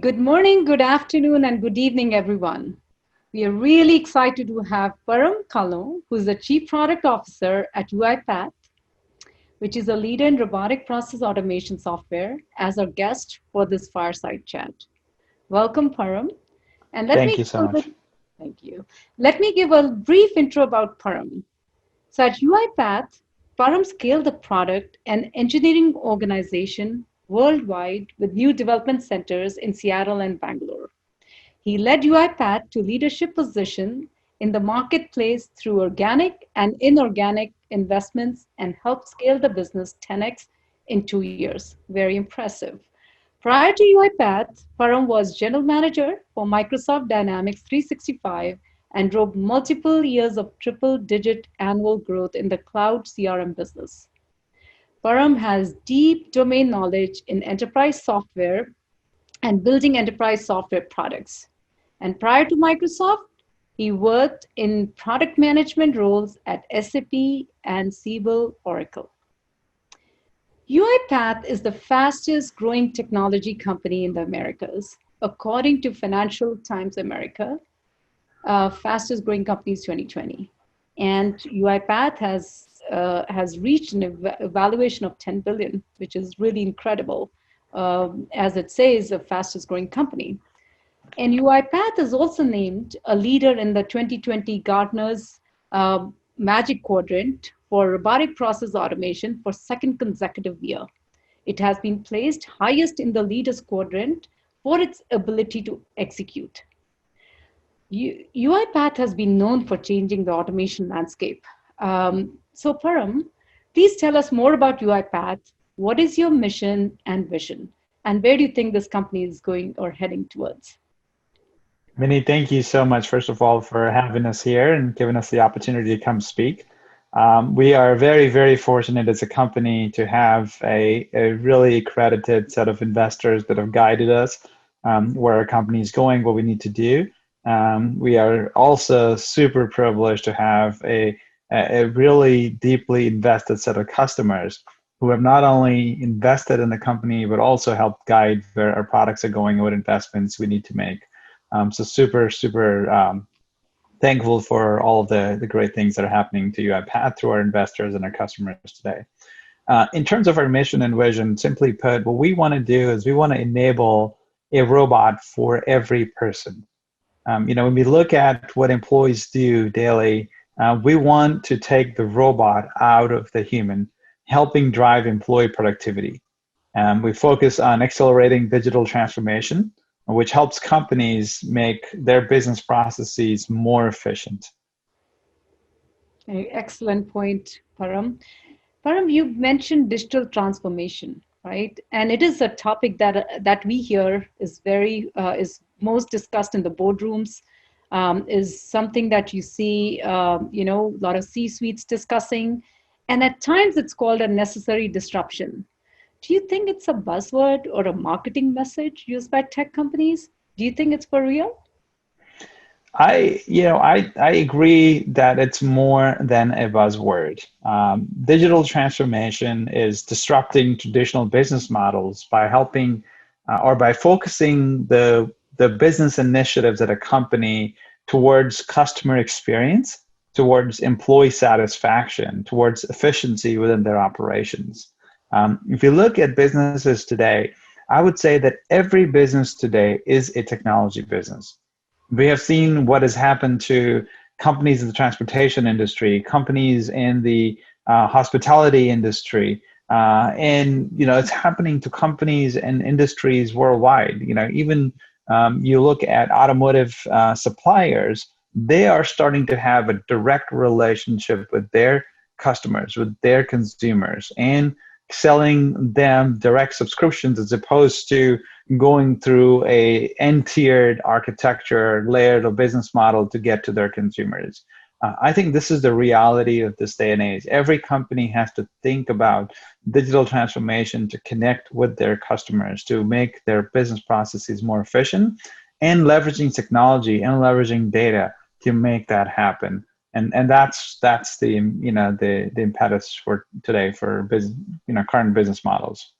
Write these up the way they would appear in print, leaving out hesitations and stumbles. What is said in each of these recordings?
Good morning, good afternoon, and good evening, everyone. We are really excited to have Param Kahlon, who is the Chief Product Officer at UiPath, which is a leader in robotic process automation software, as our guest for this fireside chat. Welcome, Param. And Thank you so much. thank you. Let me give a brief intro about Param. So at UiPath, Param scaled the product and engineering organization worldwide with new development centers in Seattle and Bangalore. He led UiPath to leadership position in the marketplace through organic and inorganic investments and helped scale the business 10x in 2 years. Very impressive. Prior to UiPath, Param was general manager for Microsoft Dynamics 365 and drove multiple years of triple-digit annual growth in the cloud CRM business. Param has deep domain knowledge in enterprise software and building enterprise software products. And prior to Microsoft, he worked in product management roles at SAP and Siebel Oracle. UiPath is the fastest growing technology company in the Americas, according to Financial Times America, fastest growing companies 2020. And UiPath has reached an evaluation of 10 billion, which is really incredible. As it says, the fastest growing company. And UiPath is also named a leader in the 2020 Gartner's Magic Quadrant for robotic process automation for second consecutive year. It has been placed highest in the leaders quadrant for its ability to execute. UiPath has been known for changing the automation landscape. So Param, please tell us more about UiPath. What is your mission and vision? And where do you think this company is going or heading towards? Minnie, thank you so much, first of all, for having us here and giving us the opportunity to come speak. We are very, very fortunate as a company to have a really accredited set of investors that have guided us where our company is going, what we need to do. We are also super privileged to have a really deeply invested set of customers who have not only invested in the company, but also helped guide where our products are going and what investments we need to make. So super thankful for all of the great things that are happening to UiPath through our investors and our customers today. In terms of our mission and vision, simply put, what we want to do is we want to enable a robot for every person. When we look at what employees do daily, we want to take the robot out of the human, helping drive employee productivity. We focus on accelerating digital transformation, which helps companies make their business processes more efficient. Excellent point, Param. Param, you mentioned digital transformation, right? And it is a topic that we hear is is most discussed in the boardrooms, is something that you see, a lot of C-suites discussing. And at times it's called a necessary disruption. Do you think it's a buzzword or a marketing message used by tech companies? Do you think it's for real? I agree that it's more than a buzzword. Digital transformation is disrupting traditional business models by helping or by focusing the business initiatives at a company towards customer experience, towards employee satisfaction, towards efficiency within their operations. If you look at businesses today, I would say that every business today is a technology business. We have seen what has happened to companies in the transportation industry, companies in the hospitality industry, and it's happening to companies and industries worldwide. Even you look at automotive suppliers, they are starting to have a direct relationship with their customers, with their consumers, and selling them direct subscriptions as opposed to going through a n-tiered architecture layered of business model to get to their consumers. I think this is the reality of this day and age. Every company has to think about digital transformation to connect with their customers, to make their business processes more efficient, and leveraging technology and leveraging data to make that happen. And that's the impetus for today for current business models.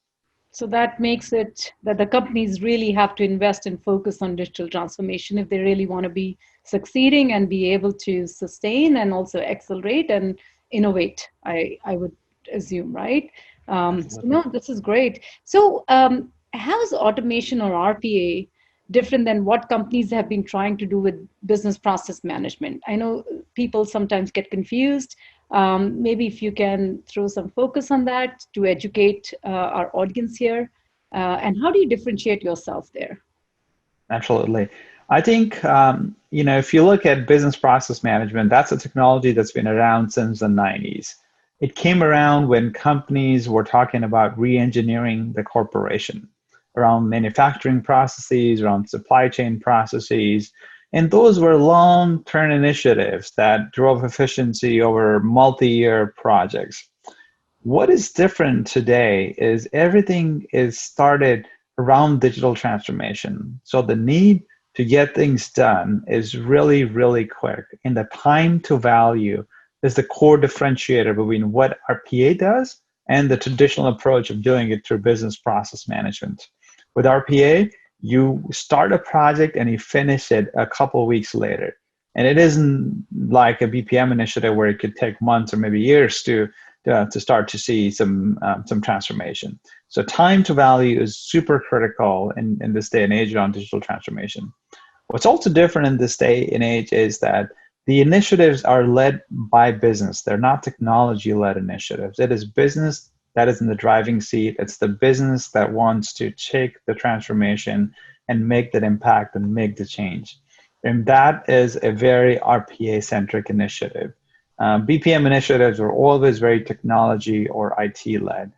So that makes it that the companies really have to invest and focus on digital transformation if they really want to be succeeding and be able to sustain and also accelerate and innovate. I would assume, right? So Absolutely. no, this is great. So how is automation or RPA different than what companies have been trying to do with business process management? I know people sometimes get confused. Maybe if you can throw some focus on that to educate our audience here. And how do you differentiate yourself there? Absolutely. I think, if you look at business process management, that's a technology that's been around since the 90s. It came around when companies were talking about re-engineering the corporation around manufacturing processes, around supply chain processes. And those were long-term initiatives that drove efficiency over multi-year projects. What is different today is everything is started around digital transformation. So the need to get things done is really, really quick. And the time to value is the core differentiator between what RPA does and the traditional approach of doing it through business process management. With RPA, you start a project and you finish it a couple of weeks later. And it isn't like a BPM initiative where it could take months or maybe years to start to see some transformation. So time to value is super critical in this day and age around digital transformation. What's also different in this day and age is that the initiatives are led by business. They're not technology-led initiatives. It is business that is in the driving seat. It's the business that wants to take the transformation and make that impact and make the change. And that is a very RPA-centric initiative. BPM initiatives are always very technology or IT led,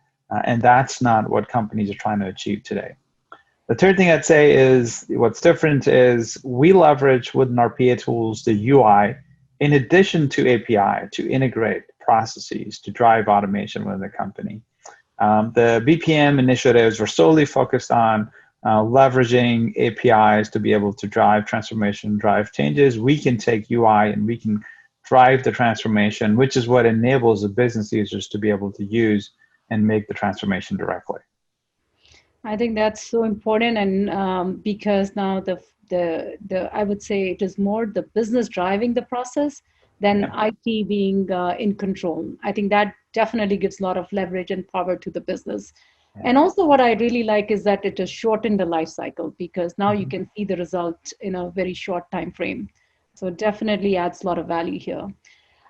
and that's not what companies are trying to achieve today. The third thing I'd say is what's different is we leverage within RPA tools the UI in addition to API to integrate processes to drive automation within the company. The BPM initiatives were solely focused on leveraging APIs to be able to drive transformation, drive changes. We can take UI and we can drive the transformation, which is what enables the business users to be able to use and make the transformation directly. I think that's so important, and because now the I would say it is more the business driving the process than Yeah. IT being in control. I think that definitely gives a lot of leverage and power to the business. Yeah. And also, what I really like is that it has shortened the life cycle because now you Mhm. can see the result in a very short time frame. So it definitely adds a lot of value here.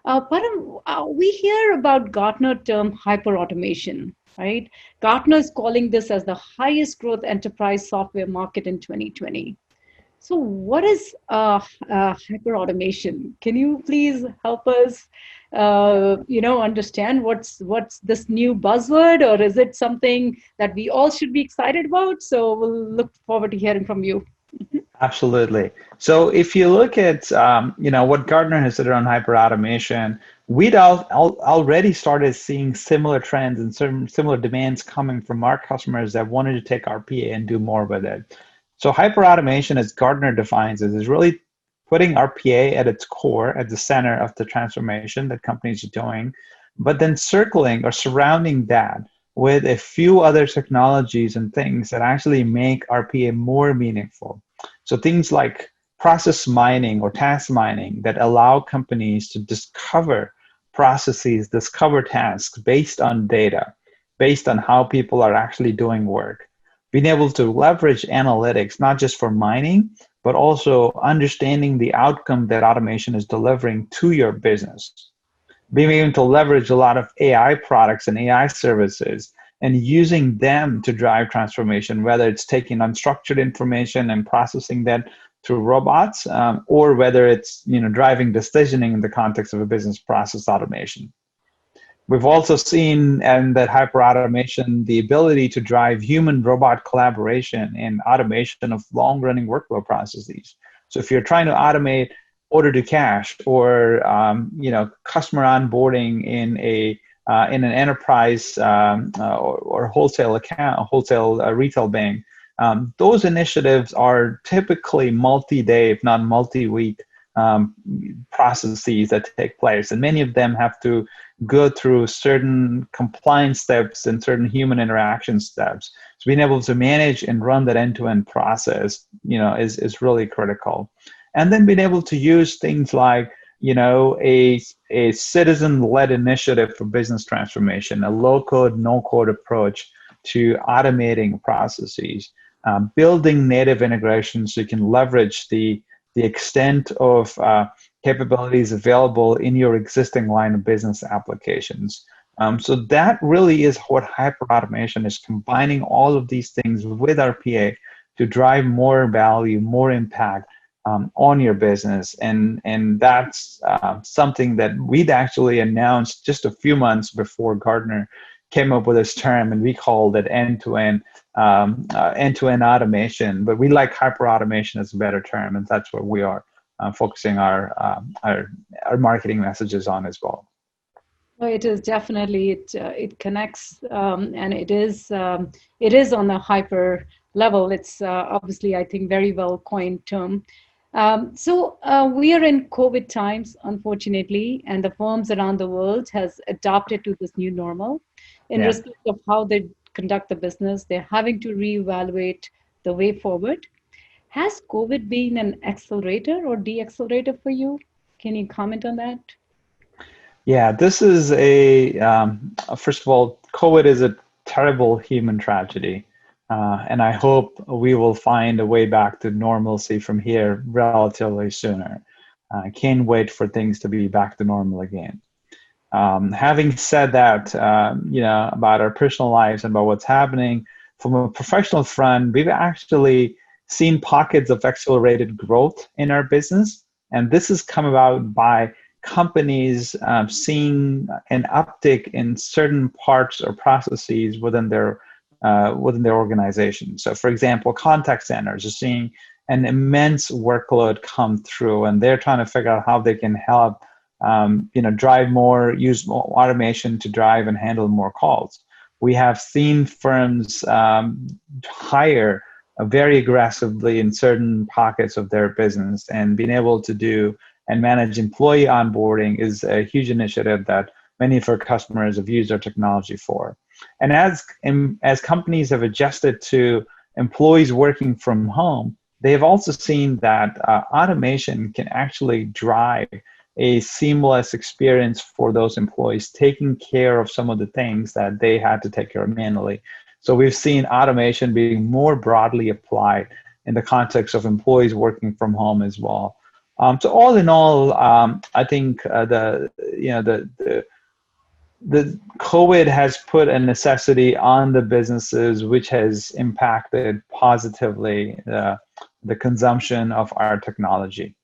Param, we hear about Gartner term hyperautomation, right? Gartner is calling this as the highest growth enterprise software market in 2020. So, what is hyperautomation? Can you please help us, understand what's this new buzzword, or is it something that we all should be excited about? So, we'll look forward to hearing from you. Absolutely. So if you look at what Gartner has said around hyperautomation, we'd already started seeing similar trends and some similar demands coming from our customers that wanted to take RPA and do more with it. So hyperautomation, as Gartner defines it, is really putting RPA at its core, at the center of the transformation that companies are doing, but then circling or surrounding that with a few other technologies and things that actually make RPA more meaningful. So things like process mining or task mining that allow companies to discover processes, discover tasks based on data, based on how people are actually doing work. Being able to leverage analytics, not just for mining, but also understanding the outcome that automation is delivering to your business. Being able to leverage a lot of AI products and AI services and using them to drive transformation, whether it's taking unstructured information and processing that through robots, or whether it's driving decisioning in the context of a business process automation. We've also seen in that hyperautomation the ability to drive human-robot collaboration and automation of long-running workflow processes. So if you're trying to automate order to cash or customer onboarding in an enterprise or wholesale account, wholesale retail bank, those initiatives are typically multi-day, if not multi-week processes that take place, and many of them have to go through certain compliance steps and certain human interaction steps. So being able to manage and run that end-to-end process, is really critical. And then being able to use things like, a citizen-led initiative for business transformation, a low-code, no-code approach to automating processes, building native integrations so you can leverage the extent of capabilities available in your existing line of business applications. So that really is what hyperautomation is, combining all of these things with RPA to drive more value, more impact on your business. And that's something that we'd actually announced just a few months before Gartner came up with this term, and we called it end-to-end automation. But we like hyperautomation as a better term, and that's what we are focusing our marketing messages on as well. Well, it is definitely it connects, and it is on the hyper level. It's obviously, I think, very well coined term. So we are in COVID times, unfortunately, and the firms around the world has adapted to this new normal in respect of how they conduct the business. They're having to reevaluate the way forward. Has COVID been an accelerator or de-accelerator for you? Can you comment on that? Yeah, this is first of all, COVID is a terrible human tragedy. And I hope we will find a way back to normalcy from here relatively sooner. I can't wait for things to be back to normal again. Having said that, about our personal lives and about what's happening from a professional front, we've actually seen pockets of accelerated growth in our business. And this has come about by companies seeing an uptick in certain parts or processes within their organization. So, for example, contact centers are seeing an immense workload come through, and they're trying to figure out how they can help, use more automation to drive and handle more calls. We have seen firms hire very aggressively in certain pockets of their business, and being able to do and manage employee onboarding is a huge initiative that many of our customers have used our technology for. And as companies have adjusted to employees working from home, they have also seen that automation can actually drive a seamless experience for those employees, taking care of some of the things that they had to take care of manually. So we've seen automation being more broadly applied in the context of employees working from home as well. So all in all, I think the COVID has put a necessity on the businesses, which has impacted positively the consumption of our technology.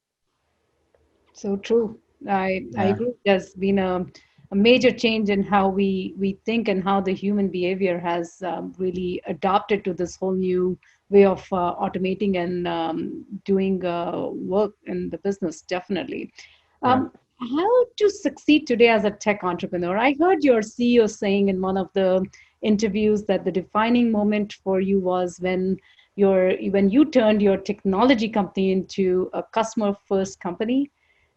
So true. I agree. There's been a major change in how we think and how the human behavior has really adapted to this whole new way of automating and doing work in the business, definitely. How to succeed today as a tech entrepreneur? I heard your CEO saying in one of the interviews that the defining moment for you was when you turned your technology company into a customer-first company.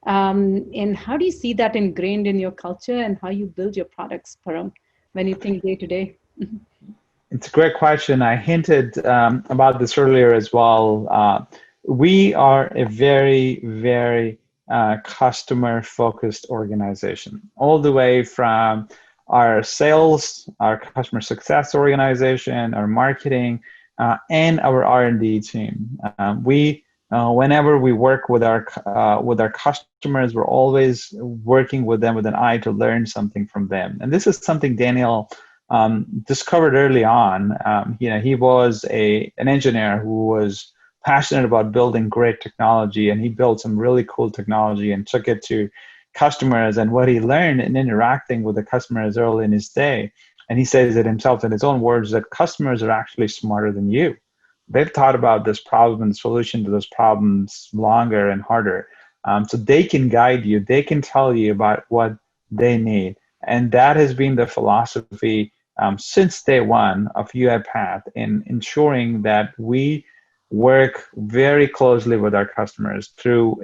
And how do you see that ingrained in your culture and how you build your products, Param, when you think day to day? It's a great question. I hinted about this earlier as well. We are a very, very customer-focused organization, all the way from our sales, our customer success organization, our marketing, and our R&D team. Whenever we work with our customers, we're always working with them with an eye to learn something from them. And this is something Daniel discovered early on. He was an engineer who was passionate about building great technology, and he built some really cool technology and took it to customers. And what he learned in interacting with the customers early in his day, and he says it himself in his own words, that customers are actually smarter than you. They've thought about this problem and solution to those problems longer and harder. So they can guide you. They can tell you about what they need. And that has been the philosophy since day one of UiPath, in ensuring that we work very closely with our customers through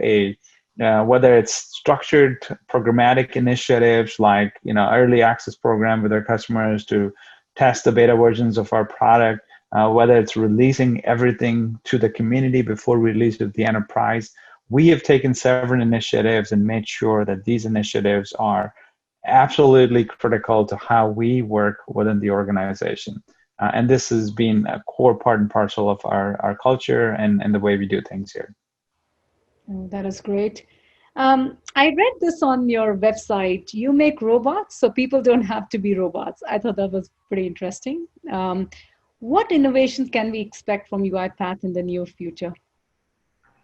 whether it's structured programmatic initiatives like early access program with our customers to test the beta versions of our product, whether it's releasing everything to the community before release to the enterprise. We have taken several initiatives and made sure that these initiatives are absolutely critical to how we work within the organization. And this has been a core part and parcel of our culture and the way we do things here. Oh, that is great. I read this on your website. You make robots so people don't have to be robots. I thought that was pretty interesting. What innovations can we expect from UiPath in the near future?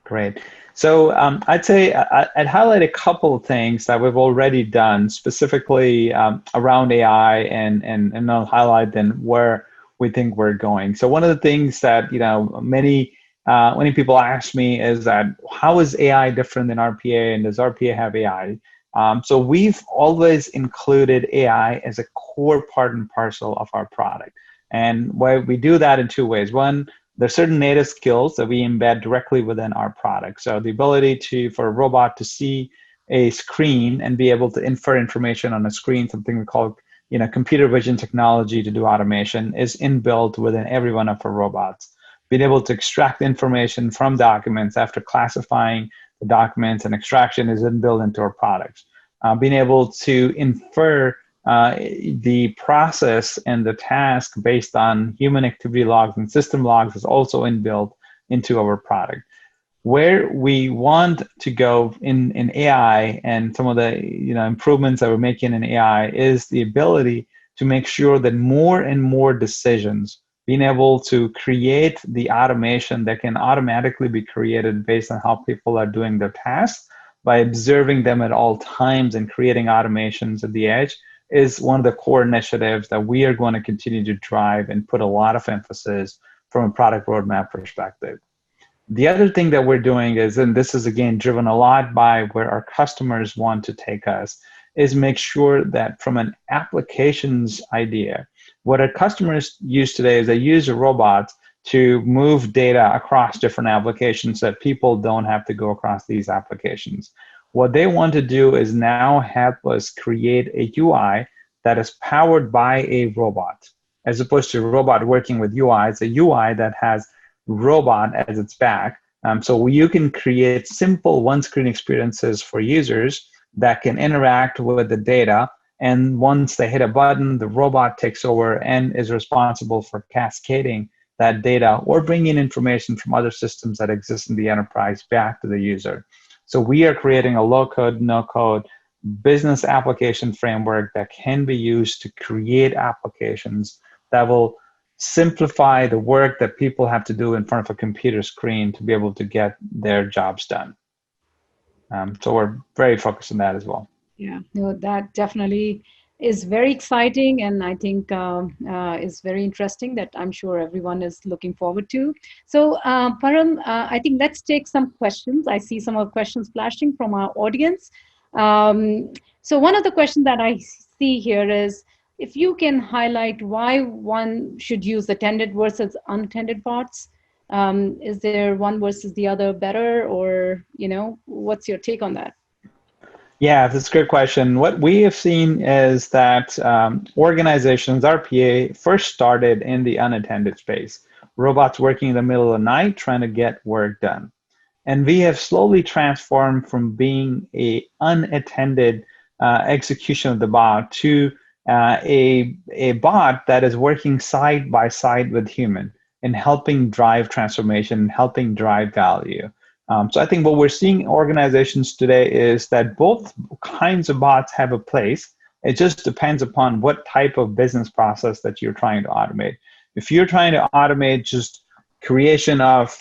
Great. So I'd say I'd highlight a couple of things that we've already done specifically around AI, and I'll highlight then where we think we're going. So one of the things that many people ask me is that how is AI different than RPA, and does RPA have AI? So we've always included AI as a core part and parcel of our product, and why we do that in two ways. One, there's certain native skills that we embed directly within our product. So the ability for a robot to see a screen and be able to infer information on a screen, something we call computer vision technology to do automation, is inbuilt within every one of our robots. Being able to extract information from documents after classifying the documents and extraction is inbuilt into our products. Being able to infer the process and the task based on human activity logs and system logs is also inbuilt into our product. Where we want to go in AI and some of the improvements that we're making in AI is the ability to make sure that more and more decisions, being able to create the automation that can automatically be created based on how people are doing their tasks by observing them at all times and creating automations at the edge, is one of the core initiatives that we are going to continue to drive and put a lot of emphasis from a product roadmap perspective. The other thing that we're doing is, and this is again driven a lot by where our customers want to take us, is make sure that from an applications idea, what our customers use today is they use a robot to move data across different applications so that people don't have to go across these applications. What they want to do is now help us create a UI that is powered by a robot. As opposed to a robot working with UI, it's a UI that has robot as its back. So you can create simple one-screen experiences for users that can interact with the data. And once they hit a button, the robot takes over and is responsible for cascading that data or bringing information from other systems that exist in the enterprise back to the user. So we are creating a low-code, no-code business application framework that can be used to create applications that will simplify the work that people have to do in front of a computer screen to be able to get their jobs done. So we're very focused on that as well. Yeah, no, that definitely is very exciting, and I think is very interesting that I'm sure everyone is looking forward to. So, Param, I think let's take some questions. I see some of the questions flashing from our audience. So one of the questions that I see here is, if you can highlight why one should use attended versus unattended bots. Is there one versus the other better, or what's your take on that? Yeah, that's a good question. What we have seen is that organizations, RPA, first started in the unattended space. Robots working in the middle of the night trying to get work done. And we have slowly transformed from being a unattended execution of the bot to a bot that is working side by side with human and helping drive transformation, helping drive value. So I think what we're seeing in organizations today is that both kinds of bots have a place. It just depends upon what type of business process that you're trying to automate. If you're trying to automate just creation of,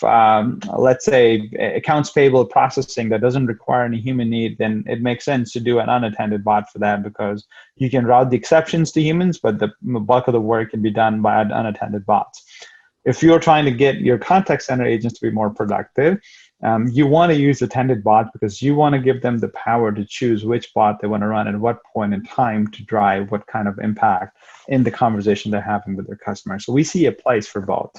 let's say, accounts payable processing that doesn't require any human need, then it makes sense to do an unattended bot for that, because you can route the exceptions to humans, but the bulk of the work can be done by unattended bots. If you're trying to get your contact center agents to be more productive, you want to use attended bots because you want to give them the power to choose which bot they want to run at what point in time to drive what kind of impact in the conversation they're having with their customers. So we see a place for both.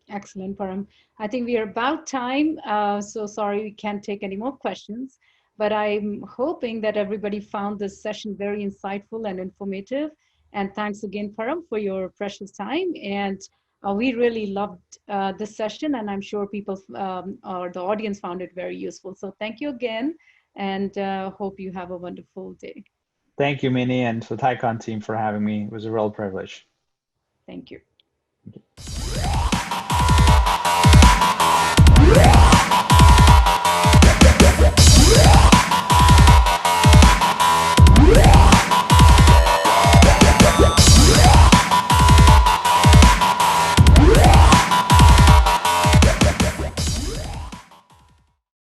Excellent, Param. I think we are about time. So sorry we can't take any more questions, but I'm hoping that everybody found this session very insightful and informative. And thanks again, Param, for your precious time. And We really loved this session, and I'm sure people or the audience found it very useful. So thank you again, and hope you have a wonderful day. Thank you, Minnie, and to the TiEcon team for having me. It was a real privilege. Thank you.